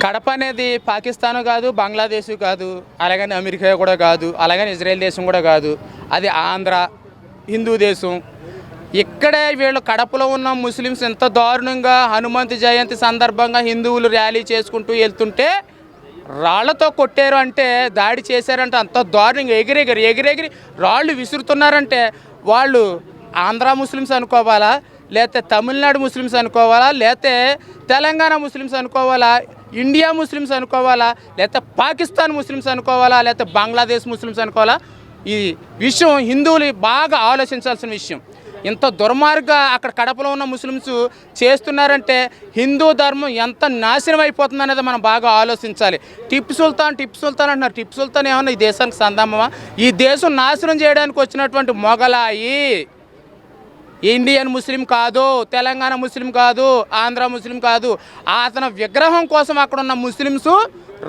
కడప అనేది పాకిస్తాన్ కాదు, బంగ్లాదేశ్ కాదు, అలాగని అమెరికా కూడా కాదు, అలాగని ఇజ్రాయెల్ దేశం కూడా కాదు. అది ఆంధ్ర హిందూ దేశం. ఇక్కడే వీళ్ళు కడపలో ఉన్న ముస్లిమ్స్ ఎంత దారుణంగా హనుమంత్ జయంతి సందర్భంగా హిందువులు ర్యాలీ చేసుకుంటూ వెళ్తుంటే రాళ్లతో కొట్టారు అంటే, దాడి చేశారంటే అంత దారుణంగా ఎగిరెగిరి రాళ్ళు విసురుతున్నారంటే వాళ్ళు ఆంధ్ర ముస్లిమ్స్ అనుకోవాలా, లేకపోతే తమిళనాడు ముస్లిమ్స్ అనుకోవాలా, లేకపోతే తెలంగాణ ముస్లిమ్స్ అనుకోవాలా, ఇండియా ముస్లిమ్స్ అనుకోవాలా, లేకపోతే పాకిస్తాన్ ముస్లిమ్స్ అనుకోవాలా, లేకపోతే బంగ్లాదేశ్ ముస్లిమ్స్ అనుకోవాలా? ఈ విషయం హిందువులు బాగా ఆలోచించాల్సిన విషయం. ఇంత దుర్మార్గంగా అక్కడ కడపలో ఉన్న ముస్లిమ్స్ చేస్తున్నారంటే హిందూ ధర్మం ఎంత నాశనం అయిపోతుంది అనేది మనం బాగా ఆలోచించాలి. టిప్పు సుల్తాన్ అంటున్నారు. టిప్పు సుల్తాన్ ఏమన్నా ఈ దేశానికి సందమ్మా? ఈ దేశం నాశనం చేయడానికి వచ్చినటువంటి మొగలాయి. ఇండియన్ ముస్లిం కాదు, తెలంగాణ ముస్లిం కాదు, ఆంధ్ర ముస్లిం కాదు. అతని విగ్రహం కోసం అక్కడ ఉన్న ముస్లిమ్స్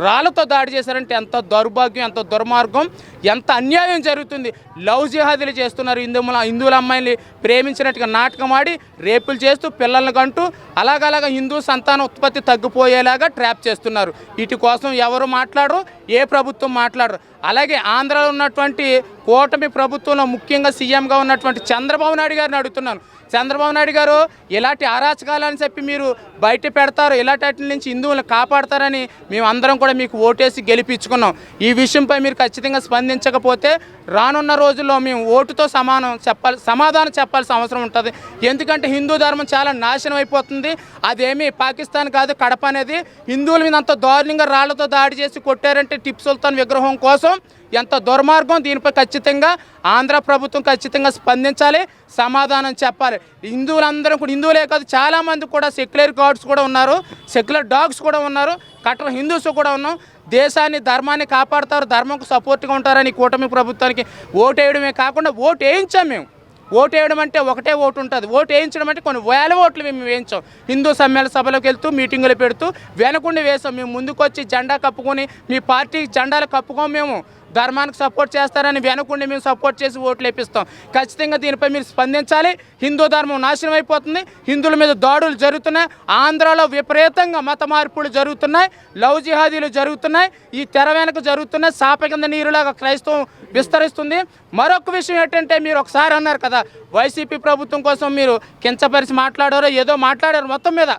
రాళ్ళతో దాడి చేశారంటే ఎంత దౌర్భాగ్యం, ఎంత దుర్మార్గం, ఎంత అన్యాయం జరుగుతుంది. లవ్ జిహాదీలు చేస్తున్నారు. హిందువుల అమ్మాయిని ప్రేమించినట్టుగా నాటకం ఆడి రేపులు చేస్తూ పిల్లల్ని కంటూ అలాగలాగా హిందూ సంతాన ఉత్పత్తి తగ్గిపోయేలాగా ట్రాప్ చేస్తున్నారు. వీటి కోసం ఎవరు మాట్లాడరు, ఏ ప్రభుత్వం మాట్లాడరు. అలాగే ఆంధ్రాలో ఉన్నటువంటి కూటమి ప్రభుత్వంలో ముఖ్యంగా సీఎంగా ఉన్నటువంటి చంద్రబాబు నాయుడు గారిని అడుగుతున్నాను. చంద్రబాబు నాయుడు గారు ఇలాంటి అరాచకాలని చెప్పి మీరు బయట పెడతారు, ఇలాంటి వాటి నుంచి హిందువులను కాపాడతారని మేము అందరం కూడా మీకు ఓటేసి గెలిపించుకున్నాం. ఈ విషయంపై మీరు ఖచ్చితంగా స్పందించకపోతే రానున్న రోజుల్లో మేము ఓటుతో సమాధానం చెప్పాల్సిన అవసరం ఉంటుంది. ఎందుకంటే హిందూ ధర్మం చాలా నాశనం అయిపోతుంది. అదేమీ పాకిస్తాన్ కాదు, కడప అనేది హిందువుల మీద అంత దారుణంగా రాళ్లతో దాడి చేసి కొట్టారంటే టిప్పు సుల్తాన్ విగ్రహం కోసం ఎంత దుర్మార్గం. దీనిపై ఖచ్చితంగా ఆంధ్ర ప్రభుత్వం ఖచ్చితంగా స్పందించాలి, సమాధానం చెప్పాలి. హిందువులందరం కూడా, హిందువులే కాదు చాలామంది కూడా సెక్యులర్ గాడ్స్ కూడా ఉన్నారు, సెక్యులర్ డాగ్స్ కూడా ఉన్నారు, కట్టర్ హిందూస్ కూడా ఉన్నాం. దేశాన్ని ధర్మాన్ని కాపాడుతారు, ధర్మంకు సపోర్ట్గా ఉంటారని కూటమి ప్రభుత్వానికి ఓటు వేయడమే కాకుండా ఓటు వేయించాం మేము. ఓటు వేయడం అంటే ఒకటే ఓటు ఉంటుంది, ఓటు వేయించడం అంటే కొన్ని వేల ఓట్లు మేము వేయించాం. హిందూ సమ్మేళన సభలకు వెళ్తూ మీటింగులు పెడుతూ వెనకుండి వేసాం. మేము ముందుకు వచ్చి జెండా కప్పుకొని మీ పార్టీ జెండాలు కప్పుకోం, మేము ధర్మానికి సపోర్ట్ చేస్తారని వెనకుండి మేము సపోర్ట్ చేసి ఓట్లు వేపిస్తాం. ఖచ్చితంగా దీనిపై మీరు స్పందించాలి. హిందూ ధర్మం నాశనం అయిపోతుంది, హిందువుల మీద దాడులు జరుగుతున్నాయి, ఆంధ్రాలో విపరీతంగా మత మార్పులు జరుగుతున్నాయి, లవ్ జిహాదీలు జరుగుతున్నాయి, ఈ తెర వెనక జరుగుతున్నాయి, సాప కింద నీరులాగా క్రైస్తవం విస్తరిస్తుంది. మరొక విషయం ఏంటంటే, మీరు ఒకసారి అన్నారు కదా వైసీపీ ప్రభుత్వం కోసం మీరు కించపరిచి మాట్లాడారో ఏదో మాట్లాడారు మొత్తం మీద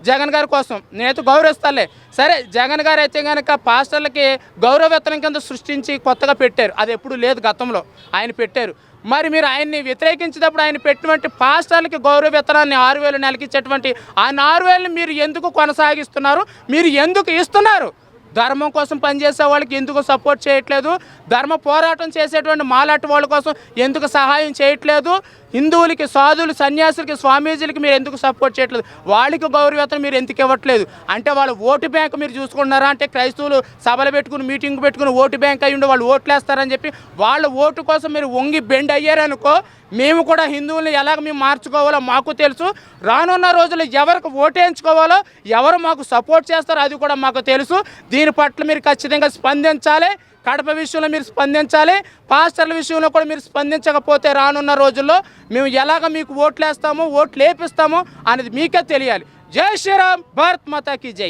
జగన్ గారి కోసం. నేనైతే గౌరవిస్తాలే, సరే జగన్ గారు అయితే కనుక పాస్టర్లకి గౌరవవేతనం కింద సృష్టించి కొత్తగా పెట్టారు. అది ఎప్పుడు లేదు, గతంలో ఆయన పెట్టారు. మరి మీరు ఆయన్ని వ్యతిరేకించేటప్పుడు ఆయన పెట్టినటువంటి పాస్టర్లకి గౌరవవేతనాన్ని 6,000 నెలకి ఇచ్చేటువంటి ఆ 4,000 మీరు ఎందుకు కొనసాగిస్తున్నారు? మీరు ఎందుకు ఇస్తున్నారు? ధర్మం కోసం పనిచేసే వాళ్ళకి ఎందుకు సపోర్ట్ చేయట్లేదు? ధర్మ పోరాటం చేసేటువంటి మాలాంటి వాళ్ళ కోసం ఎందుకు సహాయం చేయట్లేదు? హిందువులకి, సాధువులు, సన్యాసులకి, స్వామీజీలకి మీరు ఎందుకు సపోర్ట్ చేయట్లేదు? వాళ్ళకి గౌరవవేతనం మీరు ఎందుకు ఇవ్వట్లేదు? అంటే వాళ్ళ ఓటు బ్యాంక్ మీరు చూసుకుంటున్నారా? అంటే క్రైస్తవులు సభలు పెట్టుకుని మీటింగ్ పెట్టుకుని ఓటు బ్యాంక్ అయ్యి ఉండి వాళ్ళు ఓట్లు వేస్తారని చెప్పి వాళ్ళ ఓటు కోసం మీరు వంగి బెండ్ అయ్యారనుకో, మేము కూడా హిందువుల్ని ఎలాగ మేము మార్చుకోవాలో మాకు తెలుసు. రానున్న రోజుల్లో ఎవరికి ఓటేయించుకోవాలో, ఎవరు మాకు సపోర్ట్ చేస్తారో అది కూడా మాకు తెలుసు. దీని పట్ల మీరు ఖచ్చితంగా స్పందించాలి. కడప విషయంలో మీరు స్పందించాలి, పాస్టర్ల విషయంలో కూడా మీరు స్పందించకపోతే రానున్న రోజుల్లో మేము ఎలాగ మీకు ఓట్లు వేస్తామో, ఓట్లు వేపిస్తామో అనేది మీకే తెలియాలి. జై శ్రీరామ్, భారత్ మాతాకి జై.